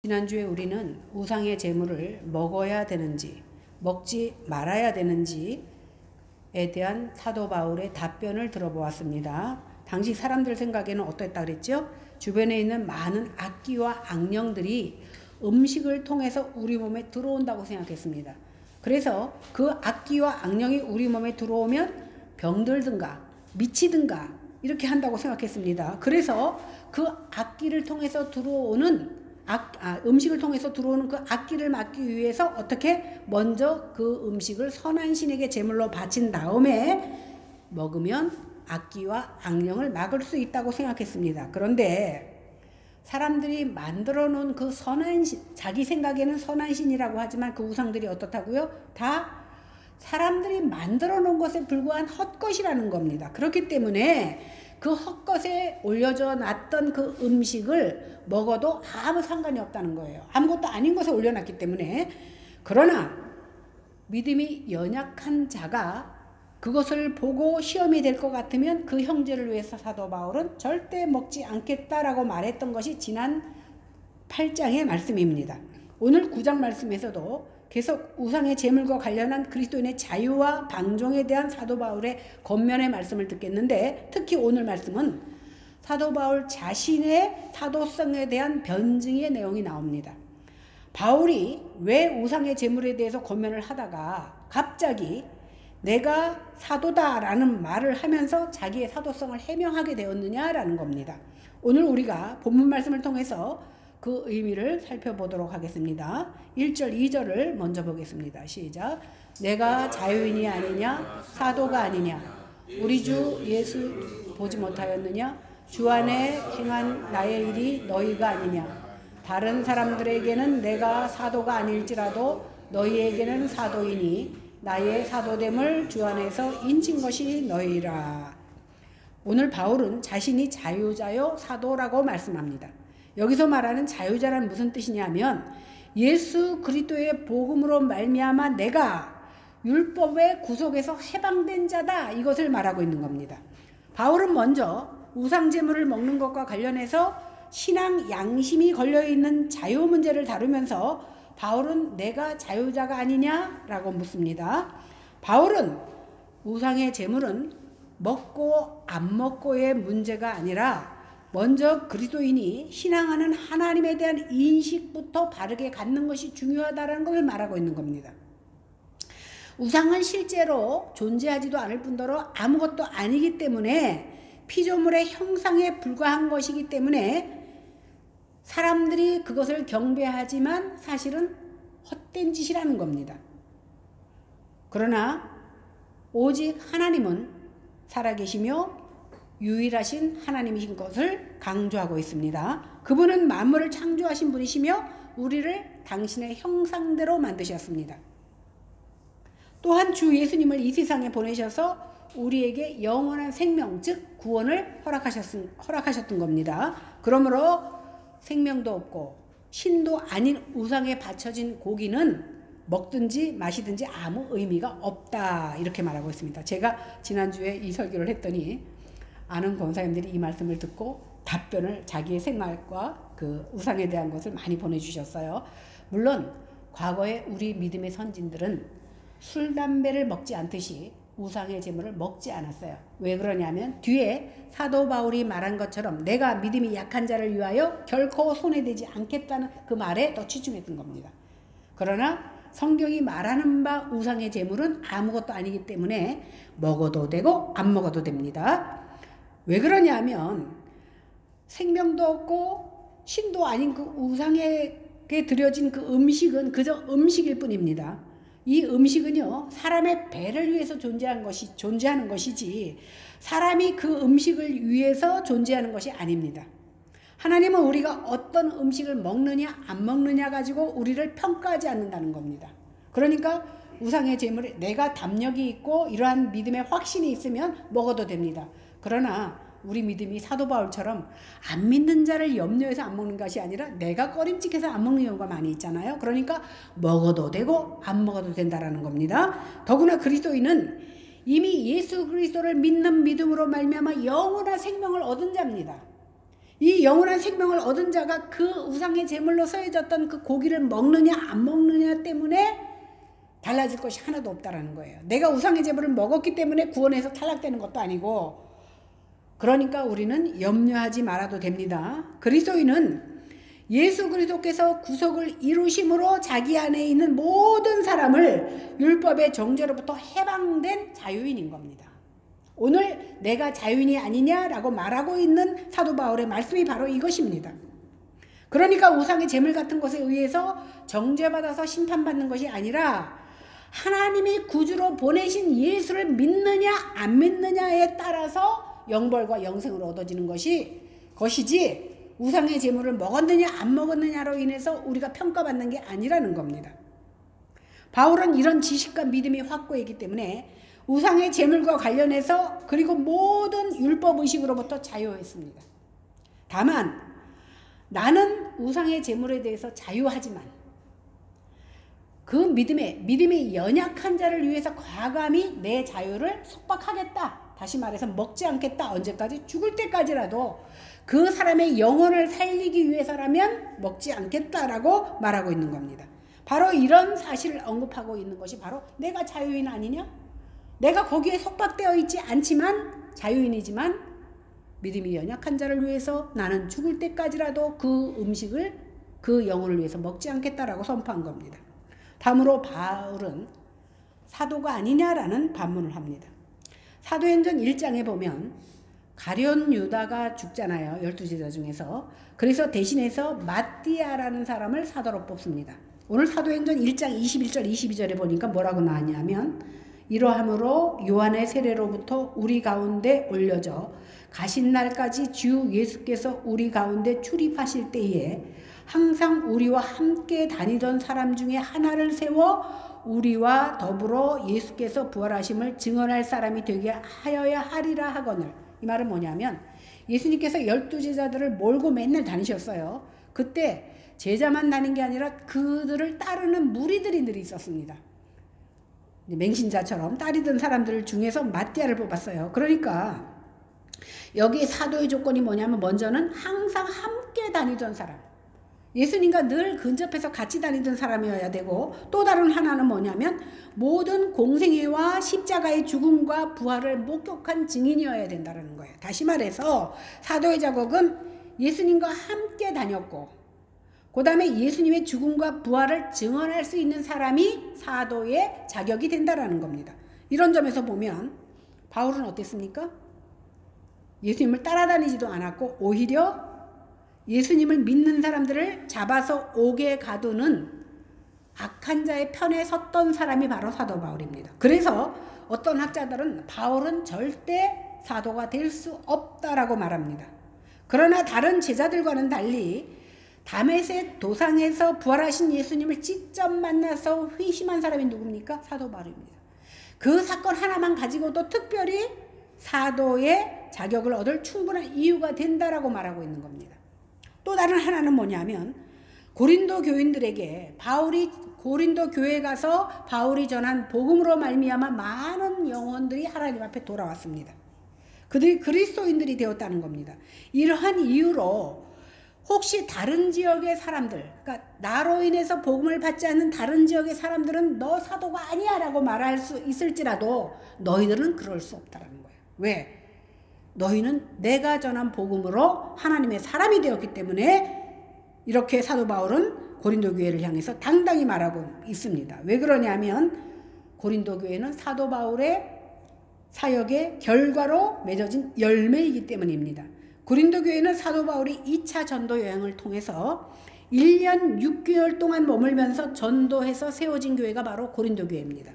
지난주에 우리는 우상의 제물을 먹어야 되는지 먹지 말아야 되는지에 대한 사도 바울의 답변을 들어보았습니다. 당시 사람들 생각에는 어땠다 그랬죠? 주변에 있는 많은 악귀와 악령들이 음식을 통해서 우리 몸에 들어온다고 생각했습니다. 그래서 그 악귀와 악령이 우리 몸에 들어오면 병들든가 미치든가 이렇게 한다고 생각했습니다. 그래서 그 악귀를 통해서 들어오는 음식을 통해서 들어오는 그 악귀를 막기 위해서 어떻게 먼저 그 음식을 선한 신에게 제물로 바친 다음에 먹으면 악귀와 악령을 막을 수 있다고 생각했습니다. 그런데 사람들이 만들어 놓은 그 선한 신, 자기 생각에는 선한 신이라고 하지만 그 우상들이 어떻다고요? 다 사람들이 만들어 놓은 것에 불과한 헛것이라는 겁니다. 그렇기 때문에 그 헛것에 올려져 놨던 그 음식을 먹어도 아무 상관이 없다는 거예요. 아무것도 아닌 것에 올려놨기 때문에. 그러나 믿음이 연약한 자가 그것을 보고 시험이 될 것 같으면 그 형제를 위해서 사도 바울은 절대 먹지 않겠다라고 말했던 것이 지난 8장의 말씀입니다. 오늘 9장 말씀에서도 계속 우상의 제물과 관련한 그리스도인의 자유와 방종에 대한 사도 바울의 권면의 말씀을 듣겠는데, 특히 오늘 말씀은 사도 바울 자신의 사도성에 대한 변증의 내용이 나옵니다. 바울이 왜 우상의 제물에 대해서 권면을 하다가 갑자기 내가 사도다라는 말을 하면서 자기의 사도성을 해명하게 되었느냐라는 겁니다. 오늘 우리가 본문 말씀을 통해서 그 의미를 살펴보도록 하겠습니다. 1절, 2절을 먼저 보겠습니다. 시작. 내가 자유인이 아니냐? 사도가 아니냐? 우리 주 예수 보지 못하였느냐? 주 안에 행한 나의 일이 너희가 아니냐? 다른 사람들에게는 내가 사도가 아닐지라도 너희에게는 사도이니 나의 사도됨을 주 안에서 인친 것이 너희라. 오늘 바울은 자신이 자유자요 사도라고 말씀합니다. 여기서 말하는 자유자란 무슨 뜻이냐면 예수 그리스도의 복음으로 말미암아 내가 율법의 구속에서 해방된 자다, 이것을 말하고 있는 겁니다. 바울은 먼저 우상제물을 먹는 것과 관련해서 신앙 양심이 걸려있는 자유 문제를 다루면서 바울은 내가 자유자가 아니냐라고 묻습니다. 바울은 우상의 제물은 먹고 안 먹고의 문제가 아니라 먼저 그리스도인이 신앙하는 하나님에 대한 인식부터 바르게 갖는 것이 중요하다는 걸 말하고 있는 겁니다. 우상은 실제로 존재하지도 않을 뿐더러 아무것도 아니기 때문에 피조물의 형상에 불과한 것이기 때문에 사람들이 그것을 경배하지만 사실은 헛된 짓이라는 겁니다. 그러나 오직 하나님은 살아계시며 유일하신 하나님이신 것을 강조하고 있습니다. 그분은 만물을 창조하신 분이시며 우리를 당신의 형상대로 만드셨습니다. 또한 주 예수님을 이 세상에 보내셔서 우리에게 영원한 생명, 즉 구원을 허락하셨던 겁니다. 그러므로 생명도 없고 신도 아닌 우상에 바쳐진 고기는 먹든지 마시든지 아무 의미가 없다, 이렇게 말하고 있습니다. 제가 지난주에 이 설교를 했더니 아는 권사님들이 이 말씀을 듣고 답변을 자기의 생각과 그 우상에 대한 것을 많이 보내주셨어요. 물론 과거에 우리 믿음의 선진들은 술, 담배를 먹지 않듯이 우상의 제물을 먹지 않았어요. 왜 그러냐면 뒤에 사도 바울이 말한 것처럼 내가 믿음이 약한 자를 위하여 결코 손해되지 않겠다는 그 말에 더 치중했던 겁니다. 그러나 성경이 말하는 바 우상의 제물은 아무것도 아니기 때문에 먹어도 되고 안 먹어도 됩니다. 왜 그러냐면 생명도 없고 신도 아닌 그 우상에게 드려진 그 음식은 그저 음식일 뿐입니다. 이 음식은요, 사람의 배를 위해서 존재하는 것이지 사람이 그 음식을 위해서 존재하는 것이 아닙니다. 하나님은 우리가 어떤 음식을 먹느냐 안 먹느냐 가지고 우리를 평가하지 않는다는 겁니다. 그러니까 우상의 제물에 내가 담력이 있고 이러한 믿음의 확신이 있으면 먹어도 됩니다. 그러나 우리 믿음이 사도 바울처럼 안 믿는 자를 염려해서 안 먹는 것이 아니라 내가 꺼림칙해서 안 먹는 경우가 많이 있잖아요. 그러니까 먹어도 되고 안 먹어도 된다라는 겁니다. 더구나 그리스도인은 이미 예수 그리스도를 믿는 믿음으로 말미암아 영원한 생명을 얻은 자입니다. 이 영원한 생명을 얻은 자가 그 우상의 제물로 써여졌던 그 고기를 먹느냐 안 먹느냐 때문에 달라질 것이 하나도 없다라는 거예요. 내가 우상의 제물을 먹었기 때문에 구원에서 탈락되는 것도 아니고, 그러니까 우리는 염려하지 말아도 됩니다. 그리스도인은 예수 그리스도께서 구속을 이루심으로 자기 안에 있는 모든 사람을 율법의 정죄로부터 해방된 자유인인 겁니다. 오늘 내가 자유인이 아니냐라고 말하고 있는 사도 바울의 말씀이 바로 이것입니다. 그러니까 우상의 제물 같은 것에 의해서 정죄받아서 심판받는 것이 아니라 하나님이 구주로 보내신 예수를 믿느냐 안 믿느냐에 따라서 영벌과 영생을 얻어지는 것이지, 우상의 제물을 먹었느냐 안 먹었느냐로 인해서 우리가 평가받는 게 아니라는 겁니다. 바울은 이런 지식과 믿음이 확고했기 때문에 우상의 제물과 관련해서 그리고 모든 율법 의식으로부터 자유했습니다. 다만 나는 우상의 제물에 대해서 자유하지만 그 믿음의 연약한 자를 위해서 과감히 내 자유를 속박하겠다. 다시 말해서 먹지 않겠다. 언제까지? 죽을 때까지라도 그 사람의 영혼을 살리기 위해서라면 먹지 않겠다라고 말하고 있는 겁니다. 바로 이런 사실을 언급하고 있는 것이 바로 내가 자유인 아니냐? 내가 거기에 속박되어 있지 않지만 자유인이지만 믿음이 연약한 자를 위해서 나는 죽을 때까지라도 그 음식을, 그 영혼을 위해서 먹지 않겠다라고 선포한 겁니다. 다음으로 바울은 사도가 아니냐라는 반문을 합니다. 사도행전 1장에 보면 가룟 유다가 죽잖아요. 12제자 중에서. 그래서 대신해서 마띠아라는 사람을 사도로 뽑습니다. 오늘 사도행전 1장 21절 22절에 보니까 뭐라고 나왔냐면, 이러함으로 요한의 세례로부터 우리 가운데 올려져 가신 날까지 주 예수께서 우리 가운데 출입하실 때에 항상 우리와 함께 다니던 사람 중에 하나를 세워 우리와 더불어 예수께서 부활하심을 증언할 사람이 되게 하여야 하리라 하거늘. 이 말은 뭐냐면 예수님께서 12제자들을 몰고 맨날 다니셨어요. 그때 제자만 다닌 게 아니라 그들을 따르는 무리들이 늘 있었습니다. 맹신자처럼 따르던 사람들 중에서 마띠아를 뽑았어요. 그러니까 여기 사도의 조건이 뭐냐면, 먼저는 항상 함께 다니던 사람, 예수님과 늘 근접해서 같이 다니던 사람이어야 되고, 또 다른 하나는 뭐냐면 모든 공생애와 십자가의 죽음과 부활을 목격한 증인이어야 된다는 거예요. 다시 말해서 사도의 자격은 예수님과 함께 다녔고, 그 다음에 예수님의 죽음과 부활을 증언할 수 있는 사람이 사도의 자격이 된다라는 겁니다. 이런 점에서 보면 바울은 어땠습니까? 예수님을 따라다니지도 않았고, 오히려 예수님을 믿는 사람들을 잡아서 옥에 가두는 악한 자의 편에 섰던 사람이 바로 사도 바울입니다. 그래서 어떤 학자들은 바울은 절대 사도가 될 수 없다라고 말합니다. 그러나 다른 제자들과는 달리 다메섹 도상에서 부활하신 예수님을 직접 만나서 회심한 사람이 누굽니까? 사도 바울입니다. 그 사건 하나만 가지고도 특별히 사도의 자격을 얻을 충분한 이유가 된다라고 말하고 있는 겁니다. 또 다른 하나는 뭐냐면, 고린도 교인들에게 바울이 고린도 교회에 가서 바울이 전한 복음으로 말미암아 많은 영혼들이 하나님 앞에 돌아왔습니다. 그들이 그리스도인들이 되었다는 겁니다. 이러한 이유로 혹시 다른 지역의 사람들, 그러니까 나로 인해서 복음을 받지 않는 다른 지역의 사람들은 너 사도가 아니야 라고 말할 수 있을지라도 너희들은 그럴 수 없다는 거예요. 왜? 너희는 내가 전한 복음으로 하나님의 사람이 되었기 때문에, 이렇게 사도 바울은 고린도 교회를 향해서 당당히 말하고 있습니다. 왜 그러냐면 고린도 교회는 사도 바울의 사역의 결과로 맺어진 열매이기 때문입니다. 고린도 교회는 사도 바울이 2차 전도 여행을 통해서 1년 6개월 동안 머물면서 전도해서 세워진 교회가 바로 고린도 교회입니다.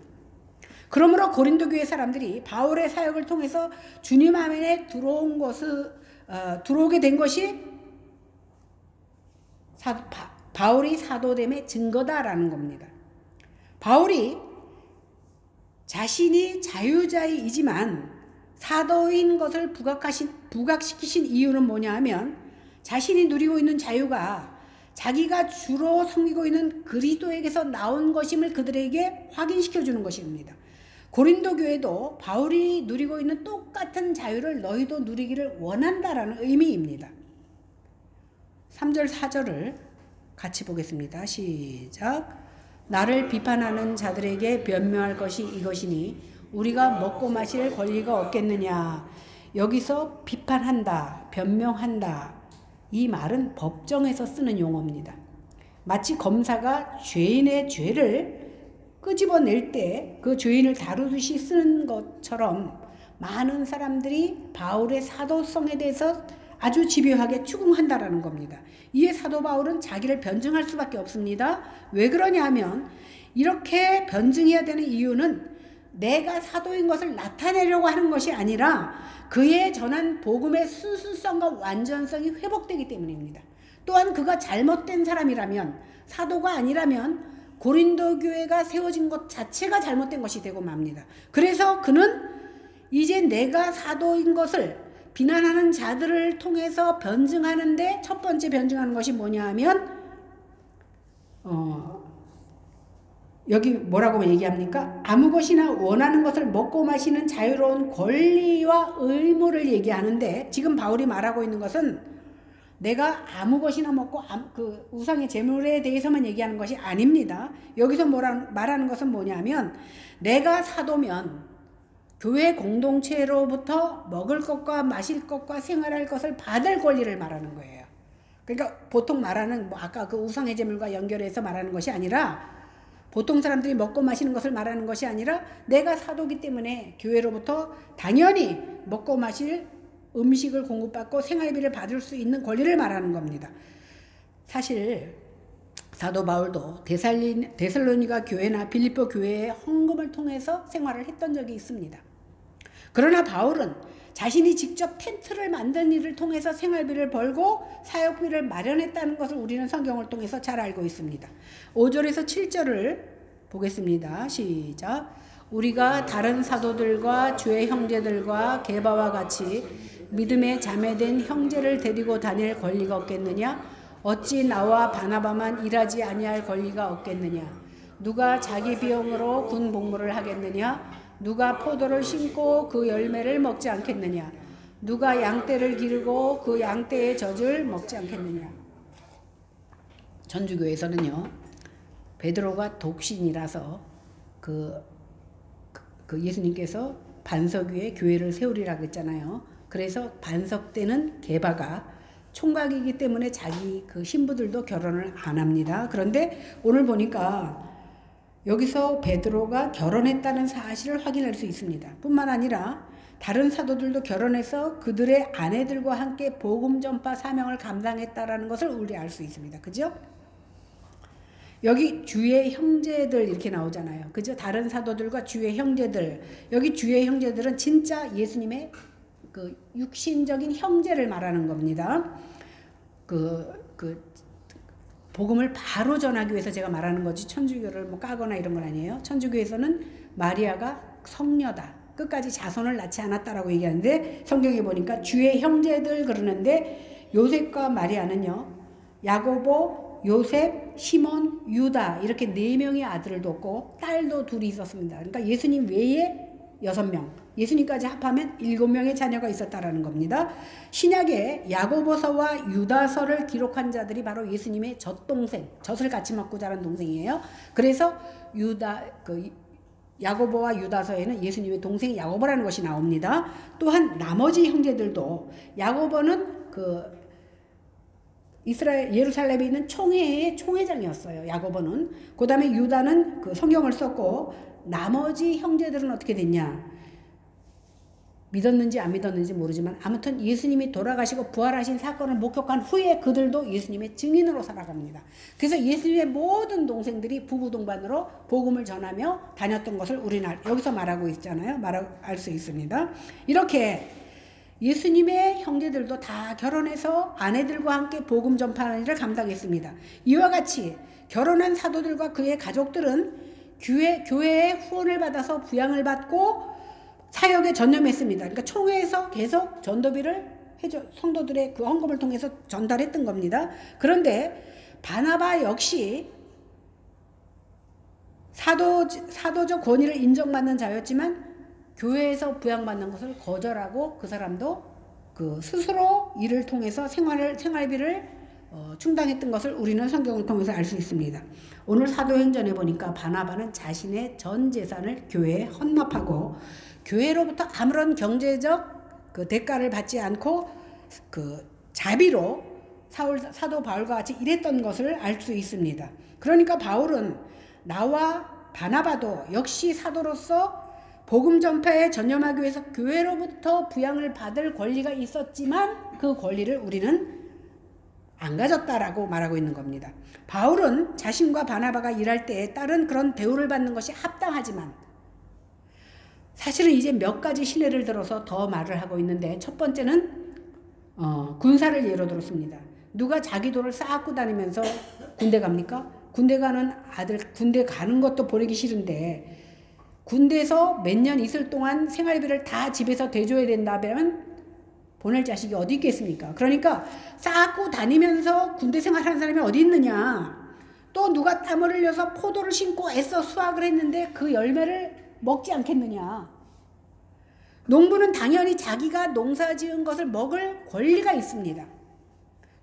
그러므로 고린도 교회 사람들이 바울의 사역을 통해서 주님 안에 들어오게 된 것이 바울이 사도됨의 증거다라는 겁니다. 바울이 자신이 자유자이지만 사도인 것을 부각시키신 이유는 뭐냐 하면, 자신이 누리고 있는 자유가 자기가 주로 섬기고 있는 그리스도에게서 나온 것임을 그들에게 확인시켜 주는 것입니다. 고린도 교회도 바울이 누리고 있는 똑같은 자유를 너희도 누리기를 원한다라는 의미입니다. 3절 4절을 같이 보겠습니다. 시작. 나를 비판하는 자들에게 변명할 것이 이것이니 우리가 먹고 마실 권리가 없겠느냐. 여기서 비판한다, 변명한다, 이 말은 법정에서 쓰는 용어입니다. 마치 검사가 죄인의 죄를 끄집어낼 때 그 죄인을 다루듯이 쓰는 것처럼 많은 사람들이 바울의 사도성에 대해서 아주 집요하게 추궁한다라는 겁니다. 이에 사도 바울은 자기를 변증할 수밖에 없습니다. 왜 그러냐 하면 이렇게 변증해야 되는 이유는 내가 사도인 것을 나타내려고 하는 것이 아니라 그의 전한 복음의 순수성과 완전성이 회복되기 때문입니다. 또한 그가 잘못된 사람이라면, 사도가 아니라면 고린도 교회가 세워진 것 자체가 잘못된 것이 되고 맙니다. 그래서 그는 이제 내가 사도인 것을 비난하는 자들을 통해서 변증하는데 첫 번째 변증하는 것이 뭐냐 하면 여기 뭐라고 얘기합니까? 아무 것이나 원하는 것을 먹고 마시는 자유로운 권리와 의무를 얘기하는데, 지금 바울이 말하고 있는 것은 내가 아무 것이나 먹고 그 우상의 제물에 대해서만 얘기하는 것이 아닙니다. 여기서 말하는 것은 뭐냐면 내가 사도면 교회 공동체로부터 먹을 것과 마실 것과 생활할 것을 받을 권리를 말하는 거예요. 그러니까 보통 말하는 아까 그 우상의 제물과 연결해서 말하는 것이 아니라, 보통 사람들이 먹고 마시는 것을 말하는 것이 아니라 내가 사도기 때문에 교회로부터 당연히 먹고 마실 음식을 공급받고 생활비를 받을 수 있는 권리를 말하는 겁니다. 사실 사도 바울도 데살로니가 교회나 빌립보 교회의 헌금을 통해서 생활을 했던 적이 있습니다. 그러나 바울은 자신이 직접 텐트를 만든 일을 통해서 생활비를 벌고 사역비를 마련했다는 것을 우리는 성경을 통해서 잘 알고 있습니다. 5절에서 7절을 보겠습니다. 시작. 우리가 다른 사도들과 주의 형제들과 게바와 같이 믿음의 자매된 형제를 데리고 다닐 권리가 없겠느냐? 어찌 나와 바나바만 일하지 아니할 권리가 없겠느냐? 누가 자기 비용으로 군 복무를 하겠느냐? 누가 포도를 심고 그 열매를 먹지 않겠느냐? 누가 양떼를 기르고 그 양떼의 젖을 먹지 않겠느냐? 전주교회에서는요, 베드로가 독신이라서 그 예수님께서 반석 위에 교회를 세우리라고 했잖아요. 그래서 반석 때는 게바가 총각이기 때문에 자기 그 신부들도 결혼을 안 합니다. 그런데 오늘 보니까 여기서 베드로가 결혼했다는 사실을 확인할 수 있습니다. 뿐만 아니라 다른 사도들도 결혼해서 그들의 아내들과 함께 복음 전파 사명을 감당했다라는 것을 우리 알 수 있습니다. 그죠? 여기 주의 형제들 이렇게 나오잖아요. 그죠? 다른 사도들과 주의 형제들. 여기 주의 형제들은 진짜 예수님의 그 육신적인 형제를 말하는 겁니다. 복음을 바로 전하기 위해서 제가 말하는 거지 천주교를 뭐 까거나 이런 건 아니에요. 천주교에서는 마리아가 성녀다, 끝까지 자손을 낳지 않았다라고 얘기하는데, 성경에 보니까 주의 형제들 그러는데 요셉과 마리아는요, 야고보, 요셉, 시몬, 유다 이렇게 4명의 아들을 뒀고 딸도 둘이 있었습니다. 그러니까 예수님 외에 6명, 예수님까지 합하면 7명의 자녀가 있었다라는 겁니다. 신약에 야고보서와 유다서를 기록한 자들이 바로 예수님의 젖동생, 젖을 같이 먹고 자란 동생이에요. 그래서 야고보와 유다서에는 예수님의 동생 야고보라는 것이 나옵니다. 또한 나머지 형제들도, 야고보는 이스라엘 예루살렘에 있는 총회의 총회장이었어요. 야고보는. 그 다음에 유다는 그 성경을 썼고, 나머지 형제들은 어떻게 됐냐? 믿었는지 안 믿었는지 모르지만 아무튼 예수님이 돌아가시고 부활하신 사건을 목격한 후에 그들도 예수님의 증인으로 살아갑니다. 그래서 예수님의 모든 동생들이 부부 동반으로 복음을 전하며 다녔던 것을 우리는 여기서 말하고 있잖아요. 알 수 있습니다. 이렇게 예수님의 형제들도 다 결혼해서 아내들과 함께 복음 전파하는 일을 감당했습니다. 이와 같이 결혼한 사도들과 그의 가족들은 교회의 후원을 받아서 부양을 받고 사역에 전념했습니다. 그러니까 총회에서 계속 전도비를 성도들의 그 헌금을 통해서 전달했던 겁니다. 그런데 바나바 역시 사도적 권위를 인정받는 자였지만 교회에서 부양받는 것을 거절하고 그 사람도 그 스스로 일을 통해서 생활비를 충당했던 것을 우리는 성경을 통해서 알 수 있습니다. 오늘 사도행전에 보니까 바나바는 자신의 전 재산을 교회에 헌납하고 교회로부터 아무런 경제적 그 대가를 받지 않고 그 자비로 사도 바울과 같이 일했던 것을 알 수 있습니다. 그러니까 바울은 나와 바나바도 역시 사도로서 복음 전파에 전념하기 위해서 교회로부터 부양을 받을 권리가 있었지만 그 권리를 우리는 안 가졌다라고 말하고 있는 겁니다. 바울은 자신과 바나바가 일할 때에 따른 그런 대우를 받는 것이 합당하지만 사실은 이제 몇 가지 신뢰를 들어서 더 말을 하고 있는데, 첫 번째는 군사를 예로 들었습니다. 누가 자기 돈을 쌓고 다니면서 군대 갑니까? 군대 가는 아들 군대 가는 것도 보내기 싫은데 군대에서 몇 년 있을 동안 생활비를 다 집에서 대줘야 된다면 보낼 자식이 어디 있겠습니까? 그러니까 쌓고 다니면서 군대 생활하는 사람이 어디 있느냐. 또 누가 땀을 흘려서 포도를 심고 애써 수확을 했는데 그 열매를 먹지 않겠느냐. 농부는 당연히 자기가 농사 지은 것을 먹을 권리가 있습니다.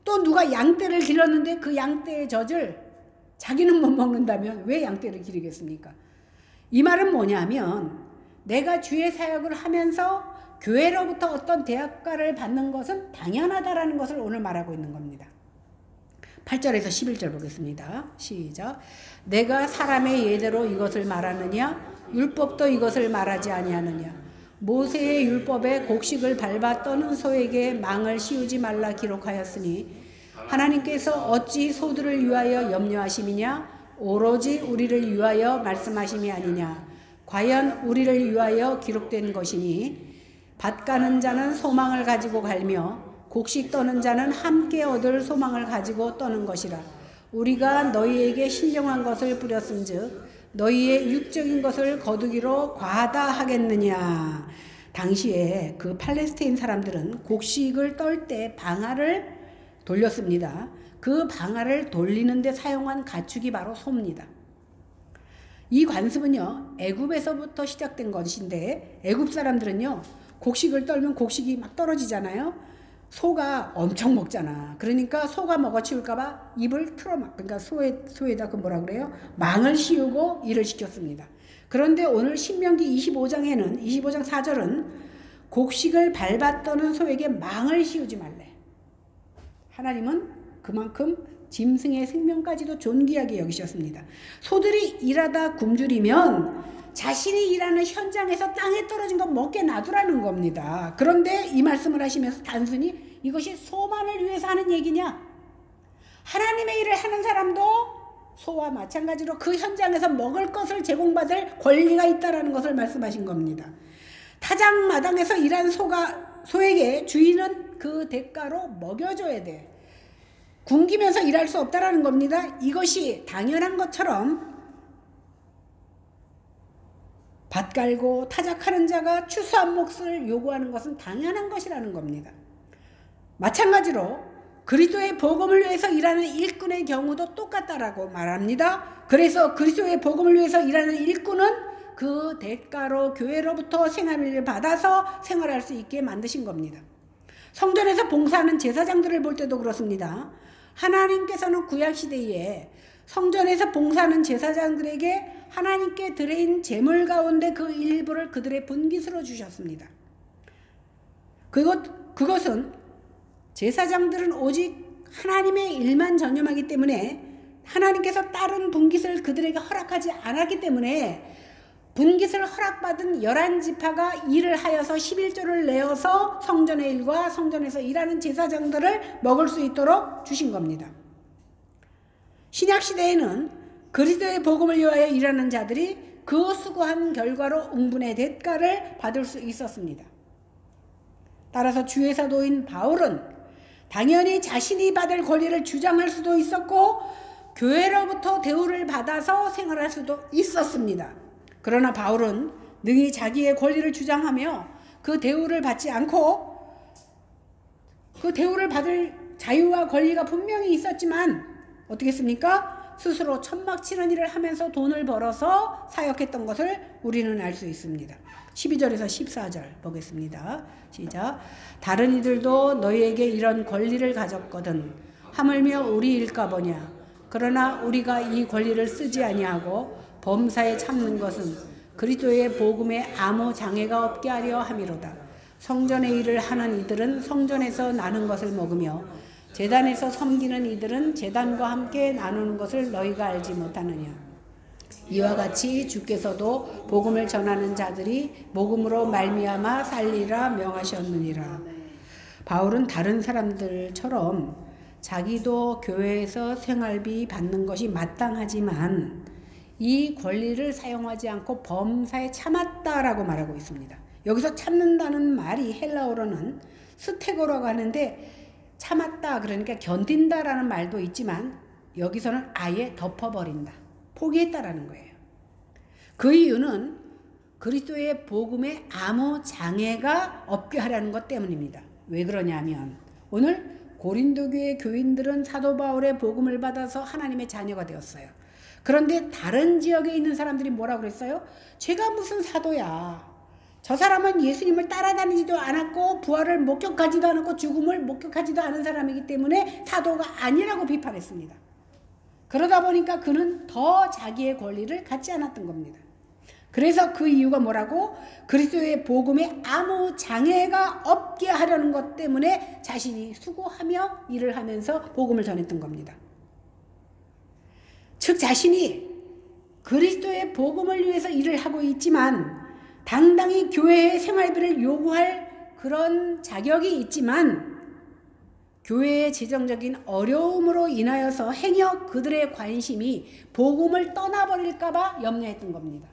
또 누가 양떼를 길렀는데 그 양떼의 젖을 자기는 못 먹는다면 왜 양떼를 기르겠습니까? 이 말은 뭐냐면 내가 주의 사역을 하면서 교회로부터 어떤 대학가를 받는 것은 당연하다라는 것을 오늘 말하고 있는 겁니다. 8절에서 11절 보겠습니다. 시작. 내가 사람의 예대로 이것을 말하느냐? 율법도 이것을 말하지 아니하느냐? 모세의 율법에 곡식을 밟아 떠는 소에게 망을 씌우지 말라 기록하였으니 하나님께서 어찌 소들을 위하여 염려하심이냐? 오로지 우리를 위하여 말씀하심이 아니냐? 과연 우리를 위하여 기록된 것이니 밭 가는 자는 소망을 가지고 갈며 곡식 떠는 자는 함께 얻을 소망을 가지고 떠는 것이라. 우리가 너희에게 신령한 것을 뿌렸은즉 너희의 육적인 것을 거두기로 과하다 하겠느냐. 당시에 그 팔레스타인 사람들은 곡식을 떨 때 방아를 돌렸습니다. 그 방아를 돌리는 데 사용한 가축이 바로 소입니다. 이 관습은요, 애굽에서부터 시작된 것인데 애굽 사람들은요, 곡식을 떨면 곡식이 막 떨어지잖아요. 소가 엄청 먹잖아. 그러니까 소가 먹어치울까봐 입을 틀어막, 그러니까 소에다 그 뭐라 그래요? 망을 씌우고 일을 시켰습니다. 그런데 오늘 신명기 25장 4절은 곡식을 밟아 떠는 소에게 망을 씌우지 말래. 하나님은 그만큼 짐승의 생명까지도 존귀하게 여기셨습니다. 소들이 일하다 굶주리면 자신이 일하는 현장에서 땅에 떨어진 거 먹게 놔두라는 겁니다. 그런데 이 말씀을 하시면서 단순히 이것이 소만을 위해서 하는 얘기냐? 하나님의 일을 하는 사람도 소와 마찬가지로 그 현장에서 먹을 것을 제공받을 권리가 있다는 것을 말씀하신 겁니다. 타작마당에서 일한 소에게 주인은 그 대가로 먹여줘야 돼. 굶기면서 일할 수 없다라는 겁니다. 이것이 당연한 것처럼 밭 갈고 타작하는 자가 추수한 몫을 요구하는 것은 당연한 것이라는 겁니다. 마찬가지로 그리스도의 복음을 위해서 일하는 일꾼의 경우도 똑같다라고 말합니다. 그래서 그리스도의 복음을 위해서 일하는 일꾼은 그 대가로 교회로부터 생활비를 받아서 생활할 수 있게 만드신 겁니다. 성전에서 봉사하는 제사장들을 볼 때도 그렇습니다. 하나님께서는 구약시대에 성전에서 봉사하는 제사장들에게 하나님께 드린 제물 가운데 그 일부를 그들의 분깃으로 주셨습니다. 그것은 제사장들은 오직 하나님의 일만 전념하기 때문에 하나님께서 다른 분깃을 그들에게 허락하지 않았기 때문에 분깃을 허락받은 11지파가 일을 하여서 11조를 내어서 성전의 일과 성전에서 일하는 제사장들을 먹을 수 있도록 주신 겁니다. 신약시대에는 그리스도의 복음을 위하여 일하는 자들이 그 수고한 결과로 응분의 대가를 받을 수 있었습니다. 따라서 주의 사도인 바울은 당연히 자신이 받을 권리를 주장할 수도 있었고 교회로부터 대우를 받아서 생활할 수도 있었습니다. 그러나 바울은 능히 자기의 권리를 주장하며 그 대우를 받지 않고 그 대우를 받을 자유와 권리가 분명히 있었지만 어떻게 했습니까? 스스로 천막 치는 일을 하면서 돈을 벌어서 사역했던 것을 우리는 알 수 있습니다. 12절에서 14절 보겠습니다. 시작. 다른 이들도 너희에게 이런 권리를 가졌거든 하물며 우리일까 보냐. 그러나 우리가 이 권리를 쓰지 아니하고 범사에 참는 것은 그리스도의 복음에 아무 장애가 없게 하려 함이로다. 성전의 일을 하는 이들은 성전에서 나는 것을 먹으며 제단에서 섬기는 이들은 제단과 함께 나누는 것을 너희가 알지 못하느냐. 이와 같이 주께서도 복음을 전하는 자들이 복음으로 말미암아 살리라 명하셨느니라. 바울은 다른 사람들처럼 자기도 교회에서 생활비 받는 것이 마땅하지만 이 권리를 사용하지 않고 범사에 참았다라고 말하고 있습니다. 여기서 참는다는 말이 헬라어로는 스테고라고 하는데 참았다 그러니까 견딘다라는 말도 있지만 여기서는 아예 덮어버린다. 포기했다라는 거예요. 그 이유는 그리스도의 복음에 아무 장애가 없게 하려는 것 때문입니다. 왜 그러냐면 오늘 고린도 교회 교인들은 사도 바울의 복음을 받아서 하나님의 자녀가 되었어요. 그런데 다른 지역에 있는 사람들이 뭐라고 그랬어요? 제가 무슨 사도야. 저 사람은 예수님을 따라다니지도 않았고 부활을 목격하지도 않았고 죽음을 목격하지도 않은 사람이기 때문에 사도가 아니라고 비판했습니다. 그러다 보니까 그는 더 자기의 권리를 갖지 않았던 겁니다. 그래서 그 이유가 뭐라고? 그리스도의 복음에 아무 장애가 없게 하려는 것 때문에 자신이 수고하며 일을 하면서 복음을 전했던 겁니다. 즉 자신이 그리스도의 복음을 위해서 일을 하고 있지만 당당히 교회의 생활비를 요구할 그런 자격이 있지만 교회의 재정적인 어려움으로 인하여서 행여 그들의 관심이 복음을 떠나버릴까 봐 염려했던 겁니다.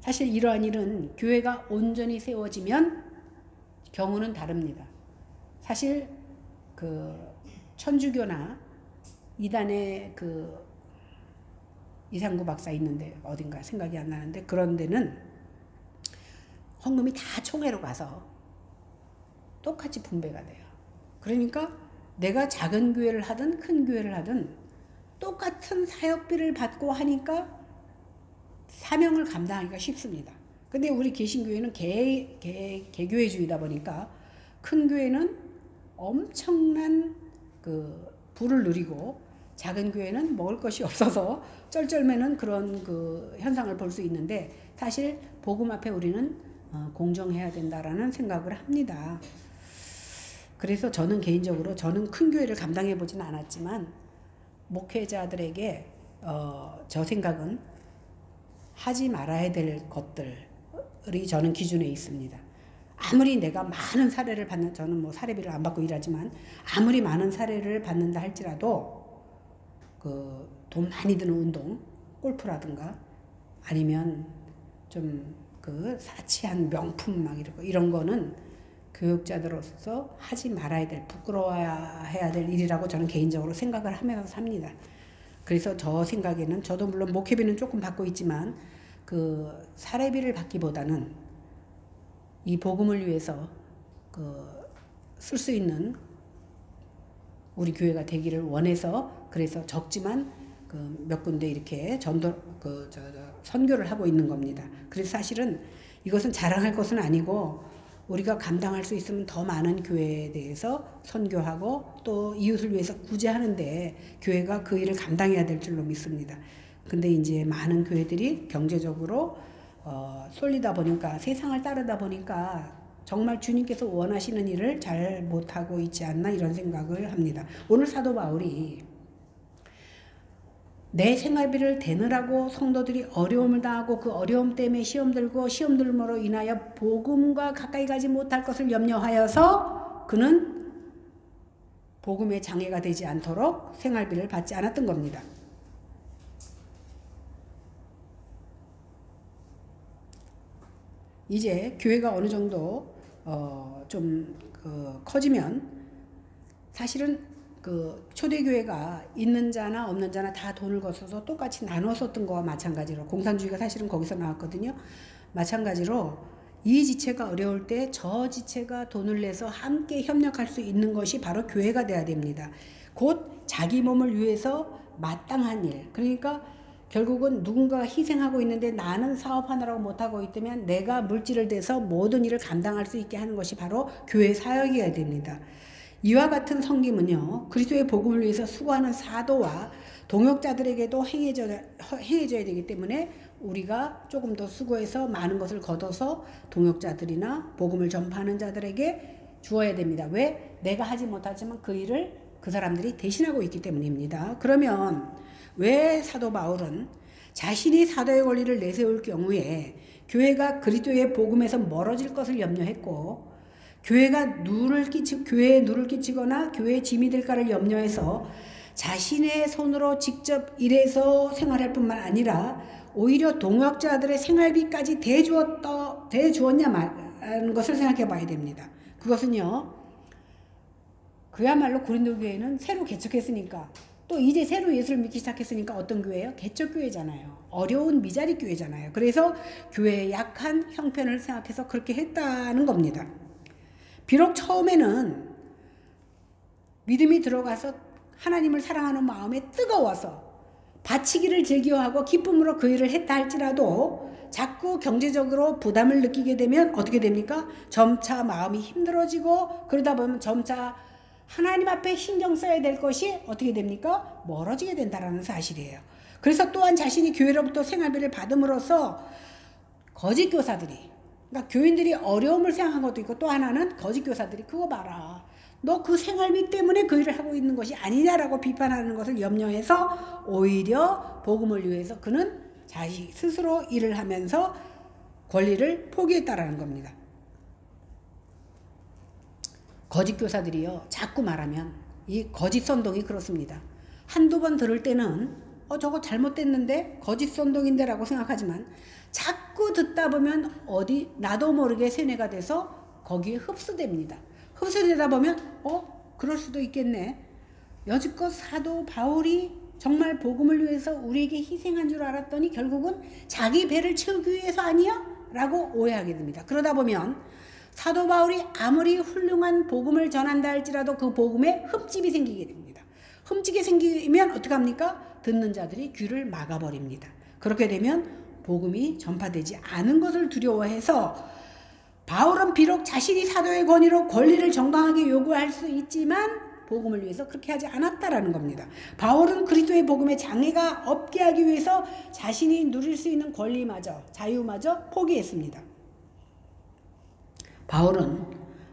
사실 이러한 일은 교회가 온전히 세워지면 경우는 다릅니다. 사실 그 천주교나 이단의 그 이상구 박사 있는데 어딘가 생각이 안 나는데 그런 데는 헌금이 다 총회로 가서 똑같이 분배가 돼요. 그러니까 내가 작은 교회를 하든 큰 교회를 하든 똑같은 사역비를 받고 하니까 사명을 감당하기가 쉽습니다. 근데 우리 개신교회는 개교회주의다 보니까 큰 교회는 엄청난 그 부를 누리고 작은 교회는 먹을 것이 없어서 쩔쩔매는 그런 그 현상을 볼 수 있는데 사실 복음 앞에 우리는 공정해야 된다라는 생각을 합니다. 그래서 저는 개인적으로 저는 큰 교회를 감당해 보지는 않았지만 목회자들에게 저 생각은 하지 말아야 될 것들이 저는 기준에 있습니다. 아무리 내가 많은 사례를 받는, 저는 뭐 사례비를 안 받고 일하지만 아무리 많은 사례를 받는다 할지라도 그 돈 많이 드는 운동, 골프라든가 아니면 좀 그 사치한 명품 막 이런 거는 교육자들로서 하지 말아야 될, 부끄러워해야 될 일이라고 저는 개인적으로 생각을 하면서 삽니다. 그래서 저 생각에는 저도 물론 목회비는 조금 받고 있지만 그 사례비를 받기보다는 이 복음을 위해서 그 쓸 수 있는 우리 교회가 되기를 원해서 그래서 적지만 그 몇 군데 이렇게 선교를 하고 있는 겁니다. 그래서 사실은 이것은 자랑할 것은 아니고 우리가 감당할 수 있으면 더 많은 교회에 대해서 선교하고 또 이웃을 위해서 구제하는데 교회가 그 일을 감당해야 될 줄로 믿습니다. 근데 이제 많은 교회들이 경제적으로 쏠리다 보니까 세상을 따르다 보니까 정말 주님께서 원하시는 일을 잘 못하고 있지 않나 이런 생각을 합니다. 오늘 사도 바울이 내 생활비를 대느라고 성도들이 어려움을 당하고 그 어려움 때문에 시험 들고 시험 들므로 인하여 복음과 가까이 가지 못할 것을 염려하여서 그는 복음의 장애가 되지 않도록 생활비를 받지 않았던 겁니다. 이제 교회가 어느 정도 좀 커지면 사실은 그 초대교회가 있는 자나 없는 자나 다 돈을 거쳐서 똑같이 나눠 썼던 거와 마찬가지로 공산주의가 사실은 거기서 나왔거든요. 마찬가지로 이 지체가 어려울 때 저 지체가 돈을 내서 함께 협력할 수 있는 것이 바로 교회가 돼야 됩니다. 곧 자기 몸을 위해서 마땅한 일, 그러니까 결국은 누군가가 희생하고 있는데 나는 사업하느라고 못하고 있다면 내가 물질을 대서 모든 일을 감당할 수 있게 하는 것이 바로 교회 사역이어야 됩니다. 이와 같은 섬김은요, 그리스도의 복음을 위해서 수고하는 사도와 동역자들에게도 행해져야 되기 때문에 우리가 조금 더 수고해서 많은 것을 거둬서 동역자들이나 복음을 전파하는 자들에게 주어야 됩니다. 왜? 내가 하지 못하지만 그 일을 그 사람들이 대신하고 있기 때문입니다. 그러면 왜 사도 바울은 자신이 사도의 권리를 내세울 경우에 교회가 그리스도의 복음에서 멀어질 것을 염려했고, 교회에 누를 끼치거나 교회의 짐이 될까를 염려해서 자신의 손으로 직접 일해서 생활할 뿐만 아니라 오히려 동역자들의 생활비까지 대주었냐는 것을 생각해 봐야 됩니다. 그것은요, 그야말로 고린도 교회는 새로 개척했으니까, 또 이제 새로 예수를 믿기 시작했으니까 어떤 교회예요? 개척교회잖아요. 어려운 미자리 교회잖아요. 그래서 교회의 약한 형편을 생각해서 그렇게 했다는 겁니다. 비록 처음에는 믿음이 들어가서 하나님을 사랑하는 마음에 뜨거워서 바치기를 즐겨하고 기쁨으로 그 일을 했다 할지라도 자꾸 경제적으로 부담을 느끼게 되면 어떻게 됩니까? 점차 마음이 힘들어지고, 그러다 보면 점차 하나님 앞에 신경 써야 될 것이 어떻게 됩니까? 멀어지게 된다는 사실이에요. 그래서 또한 자신이 교회로부터 생활비를 받음으로써 거짓 교사들이, 그러니까 교인들이 어려움을 생각한 것도 있고, 또 하나는 거짓 교사들이 그거 봐라, 너 그 생활비 때문에 그 일을 하고 있는 것이 아니냐라고 비판하는 것을 염려해서 오히려 복음을 위해서 그는 자기 스스로 일을 하면서 권리를 포기했다라는 겁니다. 거짓 교사들이요, 자꾸 말하면 이 거짓 선동이 그렇습니다. 한두 번 들을 때는 저거 잘못됐는데 거짓 선동인데 라고 생각하지만 자꾸 듣다 보면 어디 나도 모르게 세뇌가 돼서 거기에 흡수됩니다. 흡수되다 보면 그럴 수도 있겠네. 여지껏 사도 바울이 정말 복음을 위해서 우리에게 희생한 줄 알았더니 결국은 자기 배를 채우기 위해서 아니야? 라고 오해하게 됩니다. 그러다 보면 사도 바울이 아무리 훌륭한 복음을 전한다 할지라도 그 복음에 흠집이 생기게 됩니다. 흠집이 생기면 어떡합니까? 듣는 자들이 귀를 막아버립니다. 그렇게 되면 복음이 전파되지 않은 것을 두려워해서 바울은 비록 자신이 사도의 권리를 정당하게 요구할 수 있지만 복음을 위해서 그렇게 하지 않았다라는 겁니다. 바울은 그리스도의 복음에 장애가 없게 하기 위해서 자신이 누릴 수 있는 권리마저, 자유마저 포기했습니다. 바울은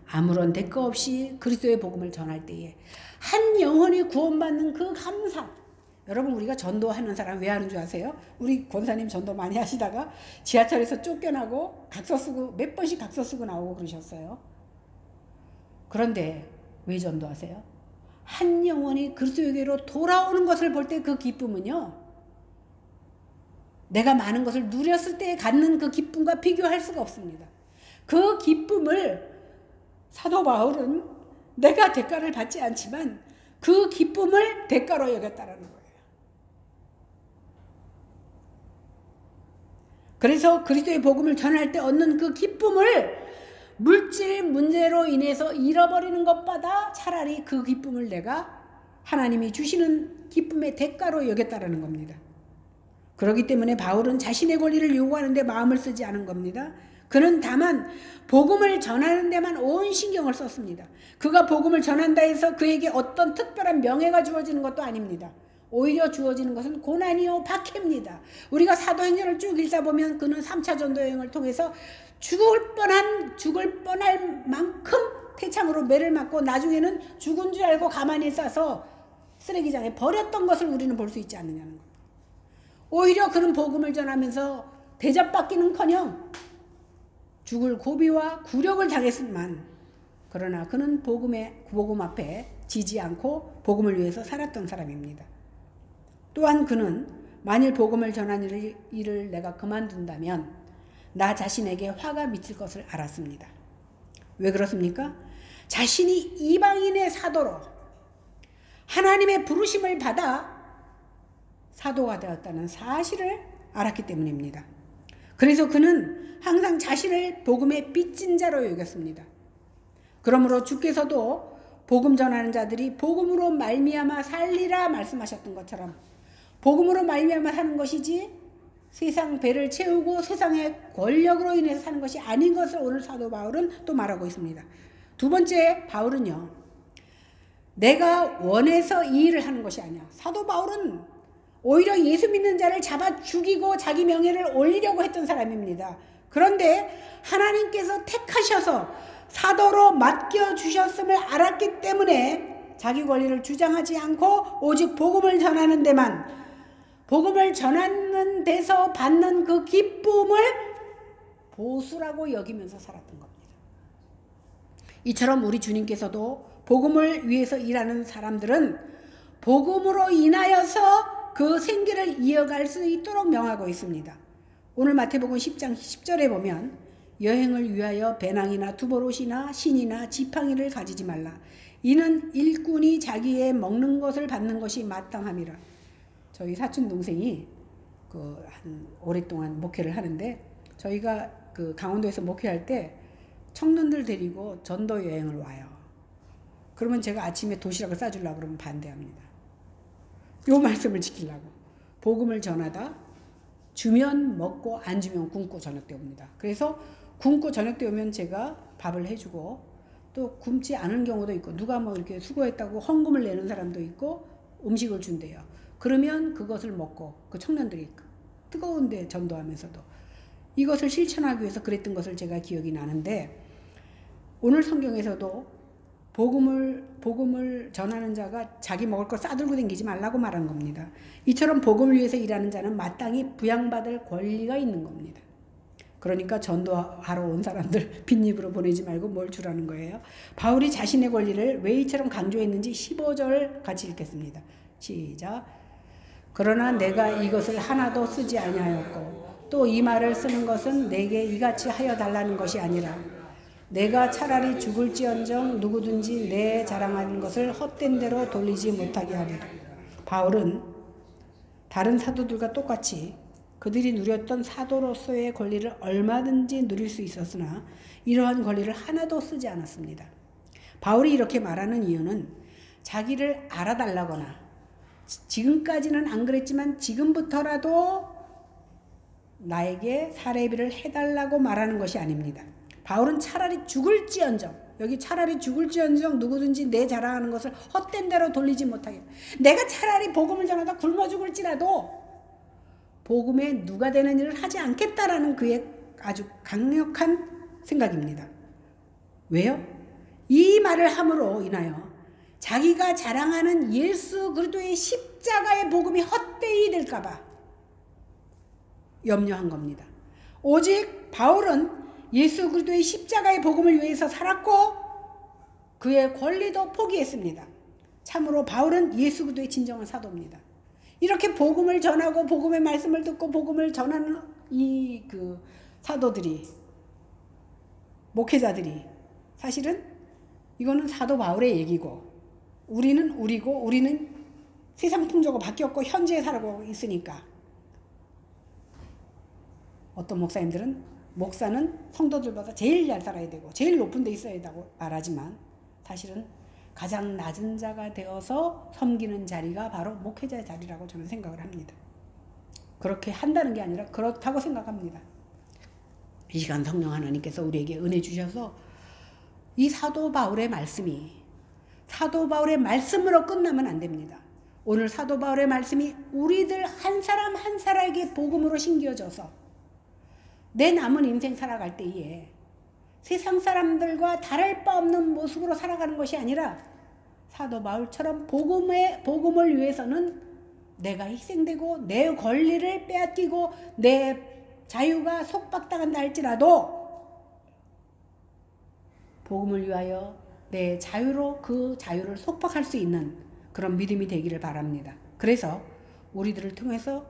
아무런 대가 없이 그리스도의 복음을 전할 때에 한 영혼이 구원받는 그 감사, 여러분 우리가 전도하는 사람 왜 하는 줄 아세요? 우리 권사님 전도 많이 하시다가 지하철에서 쫓겨나고 각서 쓰고 몇 번씩 각서 쓰고 나오고 그러셨어요. 그런데 왜 전도하세요? 한 영혼이 그리스도에게로 돌아오는 것을 볼 때 그 기쁨은요, 내가 많은 것을 누렸을 때 갖는 그 기쁨과 비교할 수가 없습니다. 그 기쁨을 사도 바울은 내가 대가를 받지 않지만 그 기쁨을 대가로 여겼다라는 거예요. 그래서 그리스도의 복음을 전할 때 얻는 그 기쁨을 물질 문제로 인해서 잃어버리는 것보다 차라리 그 기쁨을 내가 하나님이 주시는 기쁨의 대가로 여겼다라는 겁니다. 그렇기 때문에 바울은 자신의 권리를 요구하는데 마음을 쓰지 않은 겁니다. 그는 다만 복음을 전하는 데만 온 신경을 썼습니다. 그가 복음을 전한다 해서 그에게 어떤 특별한 명예가 주어지는 것도 아닙니다. 오히려 주어지는 것은 고난이요 박해입니다. 우리가 사도행전을 쭉 읽다 보면 그는 3차 전도여행을 통해서 죽을 뻔할 만큼 태창으로 매를 맞고 나중에는 죽은 줄 알고 가만히 싸서 쓰레기장에 버렸던 것을 우리는 볼 수 있지 않느냐는 겁니다. 오히려 그는 복음을 전하면서 대접받기는커녕 죽을 고비와 굴욕을 당했지만, 그러나 그는 복음 앞에 지지 않고 복음을 위해서 살았던 사람입니다. 또한 그는 만일 복음을 전하는 일을 내가 그만둔다면 나 자신에게 화가 미칠 것을 알았습니다. 왜 그렇습니까? 자신이 이방인의 사도로 하나님의 부르심을 받아 사도가 되었다는 사실을 알았기 때문입니다. 그래서 그는 항상 자신을 복음의 빚진 자로 여겼습니다. 그러므로 주께서도 복음 전하는 자들이 복음으로 말미암아 살리라 말씀하셨던 것처럼 복음으로 말미암아 사는 것이지 세상 배를 채우고 세상의 권력으로 인해서 사는 것이 아닌 것을 오늘 사도 바울은 또 말하고 있습니다. 두 번째, 바울은요, 내가 원해서 이 일을 하는 것이 아니야. 사도 바울은 오히려 예수 믿는 자를 잡아 죽이고 자기 명예를 올리려고 했던 사람입니다. 그런데 하나님께서 택하셔서 사도로 맡겨주셨음을 알았기 때문에 자기 권리를 주장하지 않고 오직 복음을 전하는 데만, 복음을 전하는 데서 받는 그 기쁨을 보수라고 여기면서 살았던 겁니다. 이처럼 우리 주님께서도 복음을 위해서 일하는 사람들은 복음으로 인하여서 그 생계를 이어갈 수 있도록 명하고 있습니다. 오늘 마태복음 10장 10절에 보면 여행을 위하여 배낭이나 두보롯이나 신이나 지팡이를 가지지 말라. 이는 일꾼이 자기의 먹는 것을 받는 것이 마땅함이라. 저희 사촌 동생이 한 오랫동안 목회를 하는데, 저희가 강원도에서 목회할 때 청년들 데리고 전도 여행을 와요. 그러면 제가 아침에 도시락을 싸주려고 그러면 반대합니다. 요 말씀을 지키려고. 복음을 전하다 주면 먹고 안 주면 굶고 저녁 때 옵니다. 그래서 굶고 저녁 때 오면 제가 밥을 해주고, 또 굶지 않은 경우도 있고, 누가 뭐 이렇게 수고했다고 헌금을 내는 사람도 있고 음식을 준대요. 그러면 그것을 먹고, 그 청년들이 뜨거운데 전도하면서도 이것을 실천하기 위해서 그랬던 것을 제가 기억이 나는데, 오늘 성경에서도 복음을 전하는 자가 자기 먹을 거 싸들고 다니지 말라고 말한 겁니다. 이처럼 복음을 위해서 일하는 자는 마땅히 부양받을 권리가 있는 겁니다. 그러니까 전도하러 온 사람들 빈입으로 보내지 말고 뭘 주라는 거예요. 바울이 자신의 권리를 왜 이처럼 강조했는지 15절 같이 읽겠습니다. 시작. 그러나 내가 이것을 하나도 쓰지 아니하였고 또 이 말을 쓰는 것은 내게 이같이 하여 달라는 것이 아니라 내가 차라리 죽을지언정 누구든지 내 자랑하는 것을 헛된 대로 돌리지 못하게 하리라. 바울은 다른 사도들과 똑같이 그들이 누렸던 사도로서의 권리를 얼마든지 누릴 수 있었으나 이러한 권리를 하나도 쓰지 않았습니다. 바울이 이렇게 말하는 이유는 자기를 알아달라거나 지금까지는 안 그랬지만 지금부터라도 나에게 사례비를 해달라고 말하는 것이 아닙니다. 바울은 차라리 죽을지언정, 여기 차라리 죽을지언정 누구든지 내 자랑하는 것을 헛된 대로 돌리지 못하게, 내가 차라리 복음을 전하다 굶어 죽을지라도 복음에 누가 되는 일을 하지 않겠다라는 그의 아주 강력한 생각입니다. 왜요? 이 말을 함으로 인하여 자기가 자랑하는 예수 그리스도의 십자가의 복음이 헛되이 될까봐 염려한 겁니다. 오직 바울은 예수 그리스도의 십자가의 복음을 위해서 살았고 그의 권리도 포기했습니다. 참으로 바울은 예수 그리스도의 진정한 사도입니다. 이렇게 복음을 전하고 복음의 말씀을 듣고 복음을 전하는 이 사도들이, 목회자들이, 사실은 이거는 사도 바울의 얘기고 우리는 우리고 우리는 세상 풍조가 바뀌었고 현재에 살아가고 있으니까, 어떤 목사는 성도들보다 제일 잘 살아야 되고 제일 높은 데 있어야 된다고 말하지만 사실은 가장 낮은 자가 되어서 섬기는 자리가 바로 목회자의 자리라고 저는 생각을 합니다. 그렇게 한다는 게 아니라 그렇다고 생각합니다. 이 시간 성령 하나님께서 우리에게 은혜 주셔서 이 사도 바울의 말씀이 사도 바울의 말씀으로 끝나면 안 됩니다. 오늘 사도 바울의 말씀이 우리들 한 사람 한 사람에게 복음으로 심겨져서 내 남은 인생 살아갈 때에 세상 사람들과 다를 바 없는 모습으로 살아가는 것이 아니라 사도 바울처럼 복음을 위해서는 내가 희생되고 내 권리를 빼앗기고 내 자유가 속박당한다 할지라도 복음을 위하여 내 자유로 그 자유를 속박할 수 있는 그런 믿음이 되기를 바랍니다. 그래서 우리들을 통해서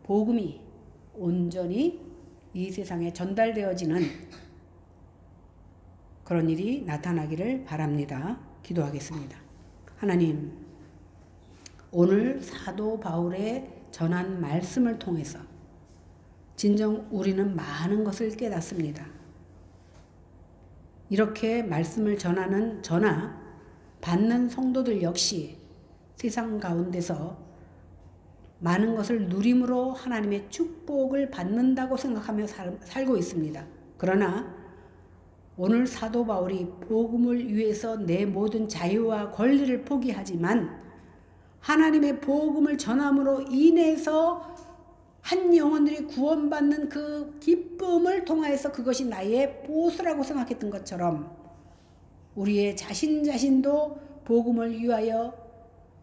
복음이 온전히 이 세상에 전달되어지는 그런 일이 나타나기를 바랍니다. 기도하겠습니다. 하나님, 오늘 사도 바울의 전한 말씀을 통해서 진정 우리는 많은 것을 깨닫습니다. 이렇게 말씀을 받는 성도들 역시 세상 가운데서 많은 것을 누림으로 하나님의 축복을 받는다고 생각하며 살고 있습니다. 그러나 오늘 사도 바울이 복음을 위해서 내 모든 자유와 권리를 포기하지만 하나님의 복음을 전함으로 인해서 한 영혼들이 구원받는 그 기쁨을 통하여서 그것이 나의 보수라고 생각했던 것처럼 우리의 자신도 복음을 위하여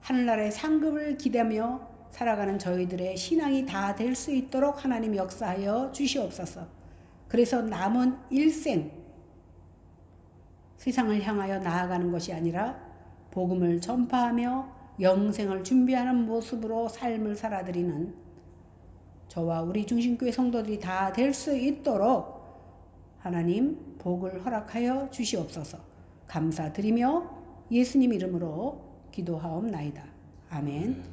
하늘나라의 상급을 기대하며 살아가는 저희들의 신앙이 다 될 수 있도록 하나님 역사하여 주시옵소서. 그래서 남은 일생 세상을 향하여 나아가는 것이 아니라 복음을 전파하며 영생을 준비하는 모습으로 삶을 살아드리는 저와 우리 중심교회 성도들이 다 될 수 있도록 하나님 복을 허락하여 주시옵소서. 감사드리며 예수님 이름으로 기도하옵나이다. 아멘.